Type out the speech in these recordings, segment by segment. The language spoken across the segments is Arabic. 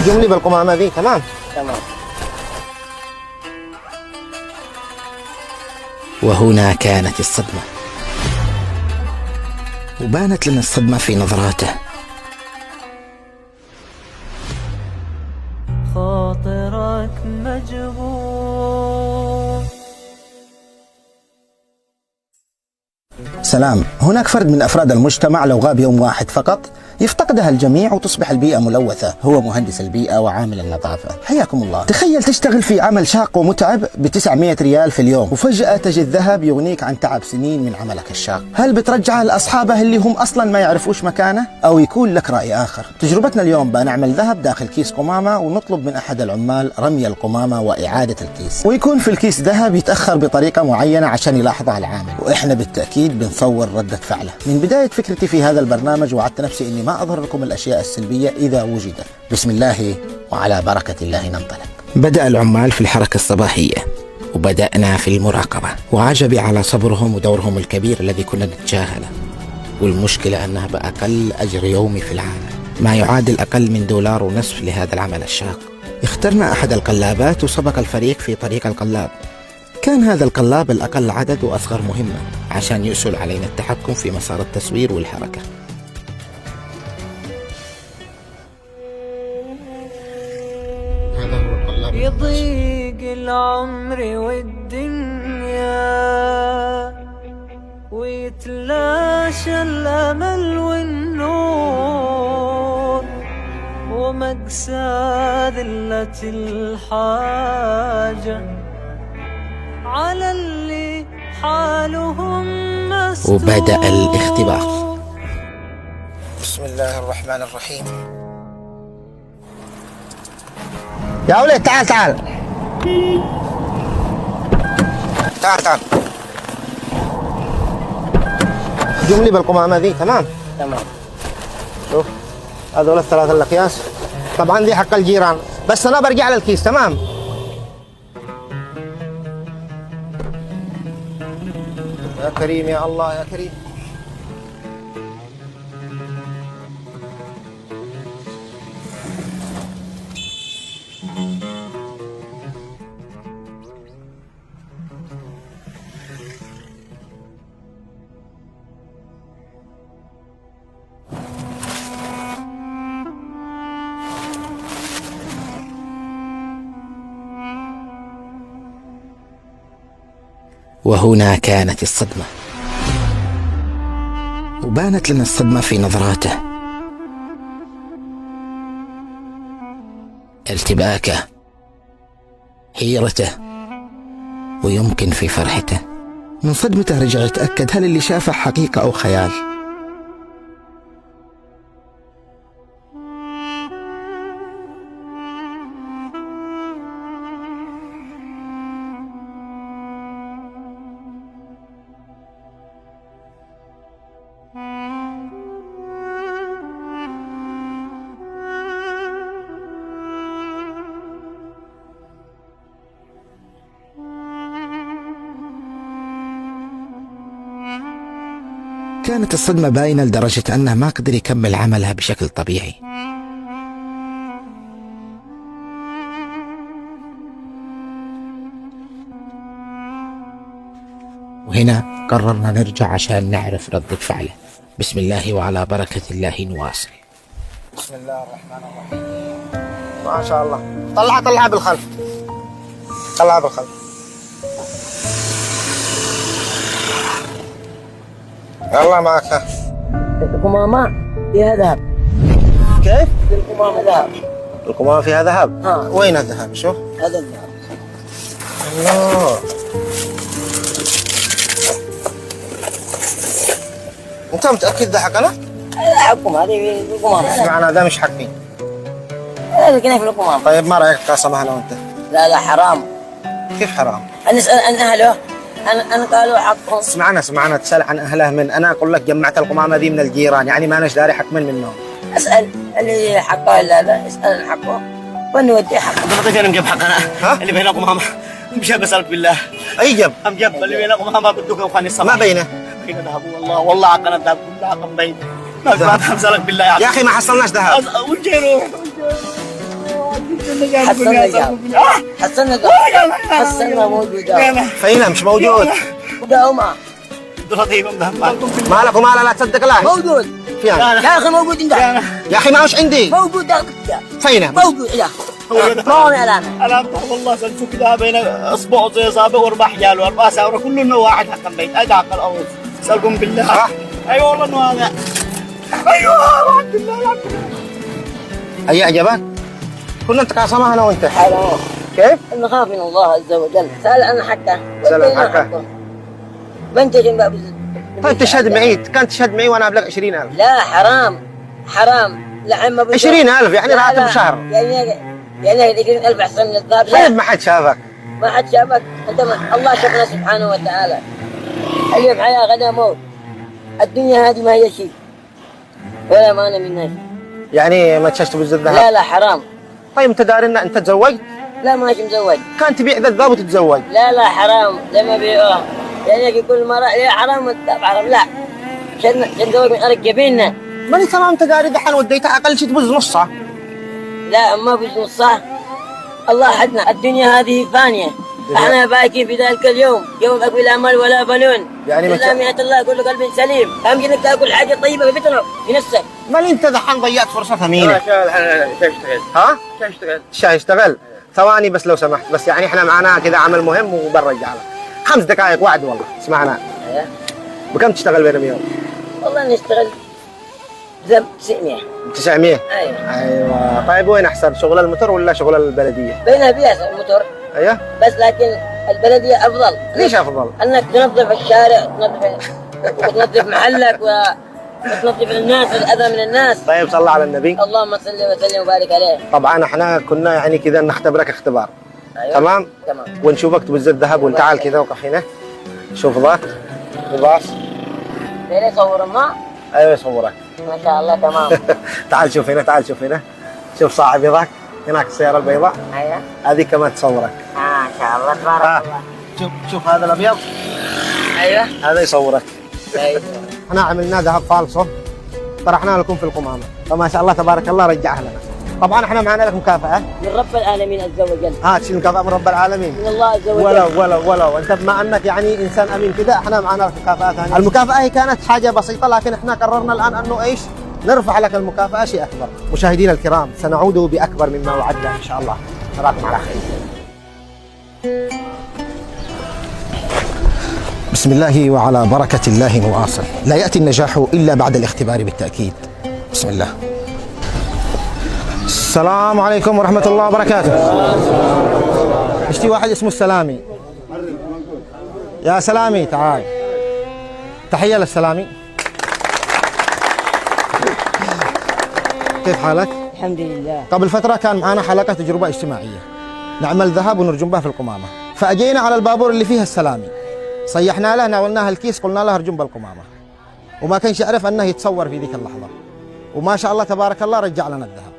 جملي بالقمامة ذي. تمام. وهنا كانت الصدمة، وبانت لنا الصدمة في نظراته. خاطرك مجبور. سلام. هناك فرد من أفراد المجتمع لو غاب يوم واحد فقط يفتقدها الجميع وتصبح البيئة ملوثة. هو مهندس البيئة وعامل النظافة. حياكم الله. تخيل تشتغل في عمل شاق ومتعب ب900 ريال في اليوم، وفجأة تجد ذهب يغنيك عن تعب سنين من عملك الشاق. هل بترجعه لأصحابه اللي هم أصلا ما يعرفوش مكانه، أو يكون لك رأي آخر؟ تجربتنا اليوم بنعمل ذهب داخل كيس قمامة، ونطلب من أحد العمال رمي القمامة وإعادة الكيس، ويكون في الكيس ذهب يتأخر بطريقة معينة عشان يلاحظها العامل، وإحنا بالتأكيد بنصور ردة فعله. من بداية فكرتي في هذا البرنامج وعدت نفسي إني ما أظهر لكم الأشياء السلبية إذا وجدت. بسم الله وعلى بركة الله ننطلق. بدأ العمال في الحركة الصباحية، وبدأنا في المراقبة، وعجبي على صبرهم ودورهم الكبير الذي كنا نتجاهله. والمشكلة أنها بأقل أجر يومي في العالم، ما يعادل أقل من $1.50 لهذا العمل الشاق. اخترنا أحد القلابات وسبق الفريق في طريق القلاب. كان هذا القلاب الأقل عدد وأصغر مهمة عشان يسهل علينا التحكم في مسار التصوير والحركة. يضيق العمر والدنيا ويتلاشى الأمل والنور، ومأساة ذلة الحاجة على اللي حالهم مستور. وبدأ الاختبار. بسم الله الرحمن الرحيم. يا ولد تعال تعال تعال تعال. جملي بالقمامة ذي. تمام. شوف هذول الثلاثة الأقياس، طبعا ذي حق الجيران، بس أنا برجع للكيس. تمام. يا كريم يا الله يا كريم. وهنا كانت الصدمة، وبانت لنا الصدمة في نظراته، ارتباكه، حيرته، ويمكن في فرحته. من صدمته رجع يتأكد هل اللي شافه حقيقة أو خيال. كانت الصدمة باينة لدرجة أنه ما قدر يكمل عملها بشكل طبيعي. وهنا قررنا نرجع عشان نعرف ردة فعله. بسم الله وعلى بركة الله نواصل. بسم الله الرحمن الرحيم. ما شاء الله. طلعها بالخلف، طلعها بالخلف. يلا معك. القمامة فيها ذهب. كيف؟ القمامة ذهب. القمامة فيها ذهب؟ وين الذهب؟ شوف هذا الذهب. الله. انت متأكد ذا حقنا؟ هذا حقكم، هذه في القمامة. معنى ذا مش حقي. هذا كنا في القمامة. طيب ما رأيك قاسمها انا وانت؟ لا حرام. كيف حرام؟ نسأل عن أهله، أنا قالوا حقهم. اسمعنا تسأل عن أهله من؟ أنا أقول لك جمعت القمامة ذي من الجيران، يعني ما نش داري حق منهم. أسأل اللي حقه ولا لا، اسأل عن حقه ونودي حقه. بالضبط انا مجيب حقنا. اللي بينكم قمامة مش بسألك بالله. أي جب؟ مجيب اللي بينكم قمامة بدك وخاني الصباح. ما بينه؟ بين ذهب والله حقنا الذهب كله حق بين. ما بسألك بالله يا أخي ما حصلناش ذهب. وجيرو حصلنا موجودة. فينا مش موجود. مداومة. لطيفة مذهب. مالك وماله لا تصدق لا. موجود. فين؟ يا أخي موجود عندك. يا أخي ما وش عندي. موجود فينه؟ موجود يا برون علامة. أنا والله سلسو كذا بين أصبع زي أصابع وأربع حيال وأربع ساورة كلهم واحد حق البيت أدعى حق الأرض. سألكم بالله. أيوة والله إنه هذا. أيوة الحمد لله. أي أعجبك؟ كنا نتقاسمها أنا وأنت. حرام. كيف؟ نخاف من الله عز وجل. سأل عن حقه. سأل عن حقه. بنتجن باب. طيب تشهد معي، كان تشهد معي وأنا أبلغ 20,000. لا حرام حرام. لعم 20,000 يعني راتب شهر. يعني 20,000 أحسن من الذهب. طيب ما حد شافك. ما حد شافك. أنت الله شافنا سبحانه وتعالى. اليوم حياة غدا موت. الدنيا هذه ما هي شيء ولا مانع منها. يعني ما تششت بالذهب؟ لا لا حرام. طيب أنت داري إن أنت تزوجت؟ لا ماشي مزوج. كان تبيع ذا الذهب وتتزوج. لا لا حرام لما بيعوه. يعني كل مرة لا حرام والذهب حرام لا. عشان نزوج من أرق جبيننا. ماني تمام أنت داري دحين وديتها أقل شيء تبز نصها. لا ما في نصها. الله حدنا الدنيا هذه فانية. احنا باكين في ذلك اليوم يوم اكل امل ولا بنون. يعني الا مئة الله كل قلب سليم. اهم شيء انك تاكل حاجه طيبه في بطنك في نفسك. مالي انت دحين ضيعت فرصه ثمينه. اشتغل. ها؟ اشتغل. الشاي اشتغل. ثواني بس لو سمحت، بس يعني احنا معنا كذا عمل مهم وبنرجع لك. 5 دقائق وعد والله، اسمعنا. ايوه. بكم تشتغل بينهم يوم؟ والله نشتغل ب 900. 900؟ ايوه. ايوه، طيب وين احسن شغل الموتور ولا شغل البلديه؟ بينها فيها الموتور. ايوه. بس لكن البلديه افضل. ليش افضل؟ انك تنظف الشارع، تنظف محلك وتنظف الناس الاذى من الناس. طيب صل على النبي. اللهم صل وسلم وبارك عليه. طبعا احنا كنا يعني كذا نختبرك اختبار. أيوة. تمام؟ تمام. ونشوفك تبز الذهب وتعال كذا وقف هنا. شوف ذاك الباص. ليه يصور ما؟ ايوه يصورك. ما شاء الله تمام. تعال شوف هنا، تعال شوف هنا. شوف صاحبي ذاك هناك السيارة البيضاء. ايوه. هذه كمان تصورك. ما شاء الله تبارك الله. شوف هذا الابيض. ايوه. هذا يصورك. ايوه. احنا عملنا ذهب فالصو، طرحنا لكم في القمامة، فما شاء الله تبارك الله رجعها لنا. طبعا احنا معنا لك مكافأة من رب العالمين عز وجل. تشيل مكافأة من رب العالمين. من الله عز وجل. ولو انت بما انك يعني انسان امين كذا، احنا معنا لك مكافأة ثانية. المكافأة هي كانت حاجة بسيطة، لكن احنا قررنا الان انه ايش؟ نرفع لك المكافأة شيء اكبر. مشاهدينا الكرام، سنعود باكبر مما وعدنا ان شاء الله. نراكم على خير. بسم الله وعلى بركة الله نواصل. لا يأتي النجاح إلا بعد الاختبار بالتأكيد. بسم الله. السلام عليكم ورحمة الله وبركاته. اشتي واحد اسمه السلامي. يا سلامي تعال. تحية للسلامي. كيف حالك؟ الحمد لله. قبل فترة كان معنا حلقة تجربة اجتماعية، نعمل ذهب ونرجم بها في القمامة، فأجينا على البابور اللي فيها السلامي، صيحنا له، ناولناه الكيس، قلنا له ارجم بالقمامة، وما كانش يعرف أنه يتصور في ذيك اللحظة، وما شاء الله تبارك الله رجع لنا الذهب.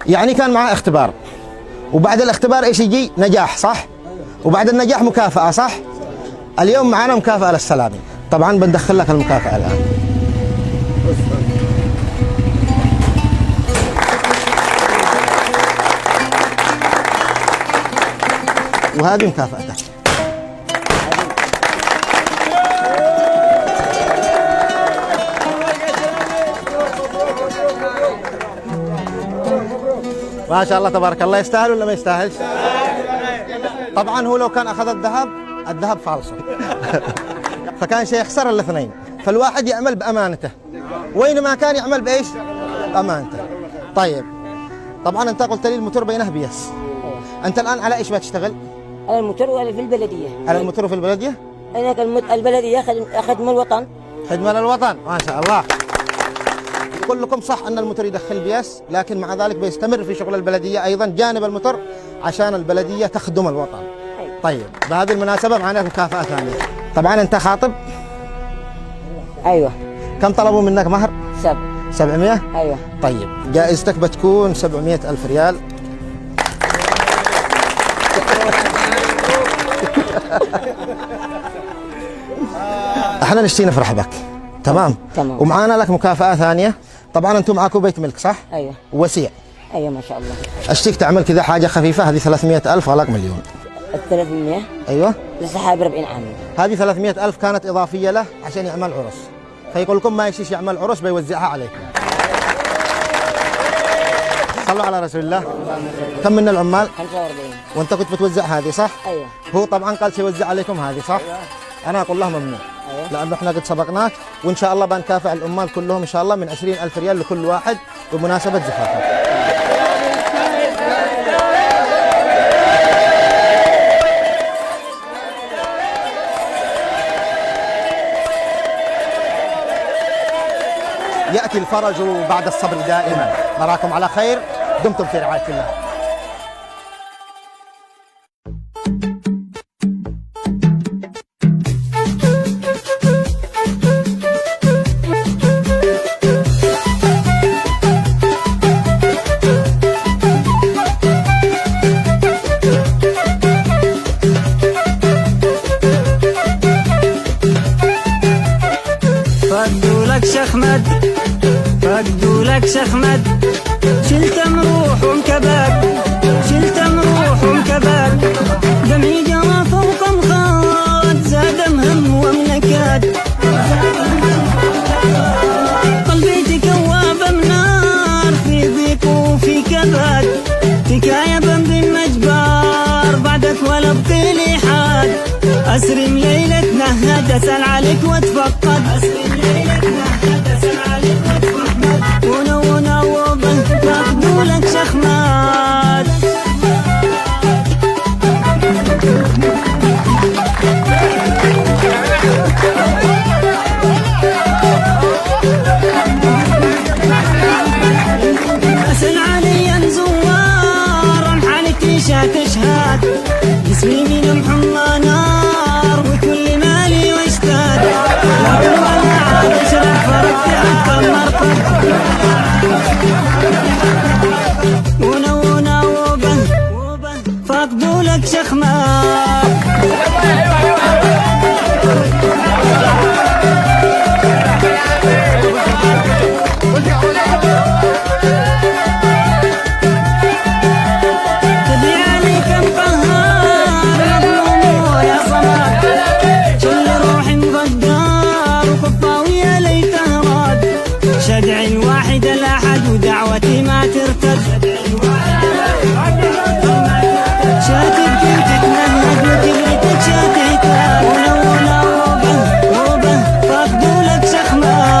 يعني كان معاه اختبار، وبعد الاختبار ايش يجي؟ نجاح، صح؟ وبعد النجاح مكافأة، صح؟ اليوم معنا مكافأة للسلامي، طبعا بندخل لك المكافأة الآن. وهذه مكافأتك. ما شاء الله تبارك الله. يستاهل ولا ما يستاهلش؟ طبعا هو لو كان اخذ الذهب فالصو فكان سيخسر الاثنين، فالواحد يعمل بامانته، وينما كان يعمل بايش؟ بامانته. طيب طبعا انت قلت لي الموتور بينه بيس، انت الان على ايش بتشتغل؟ على الموتور ولا في البلديه؟ على الموتور في البلديه؟ هناك البلديه خدمه الوطن. خدمه للوطن، ما شاء الله. يقول لكم صح ان الموتور يدخل بيس، لكن مع ذلك بيستمر في شغل البلديه ايضا جانب الموتور عشان البلديه تخدم الوطن. طيب بهذه المناسبه معنا مكافاه ثانيه. طبعا انت خاطب؟ ايوه. كم طلبوا منك مهر؟ 700؟ ايوه. طيب جائزتك بتكون 700,000 ريال. احنا نشتي نفرح بك، تمام؟ تمام. ومعانا لك مكافأة ثانية، طبعا انتم معاكم بيت ملك صح؟ ايوه وسيع. ايوه ما شاء الله. اشتيك تعمل كذا حاجه خفيفه، هذه 300,000 غلاك مليون. ال 300 ايوه لسه حاب 40 عام. هذه 300,000 كانت اضافيه له عشان يعمل عرس، فيقول لكم ما يشيش يعمل عرس بيوزعها عليكم. صلوا على رسول الله. كم من العمال؟ 45. وانت كنت بتوزع هذه صح؟ ايوه. هو طبعا قال سيوزع عليكم هذه صح؟ أيوة. انا اقول له ممنوع. أيوة. لانه احنا قد سبقناك، وان شاء الله بنكافئ العمال كلهم ان شاء الله من 20,000 ريال لكل واحد بمناسبه زفافه. يأتي الفرج بعد الصبر دائما. نراكم على خير، دمتم في رعاية الله. فقدوا لك شخمد، فقدوا لك شخمد، شلت مروح ومكبك، شلت مروح ومكبك، دمعي جرى فوق مخاط، زاد مهم ومنكد، قلبي تكوى بمنار، في ضيق وفي كبد، حكاية بمضي مجبار، بعدك ولا بطيلي حد، أسرم ليلتنا هد، أسأل عليك واتفقد، أسرم ليلتنا هد، أسأل عليك واتفقد، ونونا وبن فقدوا لك شخمات. أسأل علي زوار، رمحانك تشهد، جسمي من محمى نار، وكل مالي واشتاد، لكن ولا عاد اشرح فرقت حتى مرقد، ونونا وبن فقدوا لك شخمات. شدعي الواحد الأحد ودعوتي ما ترتد، شاتك كنت تتنهد وكبرتك شاتيتك، ولولا وبه فقدوا لك شخمات.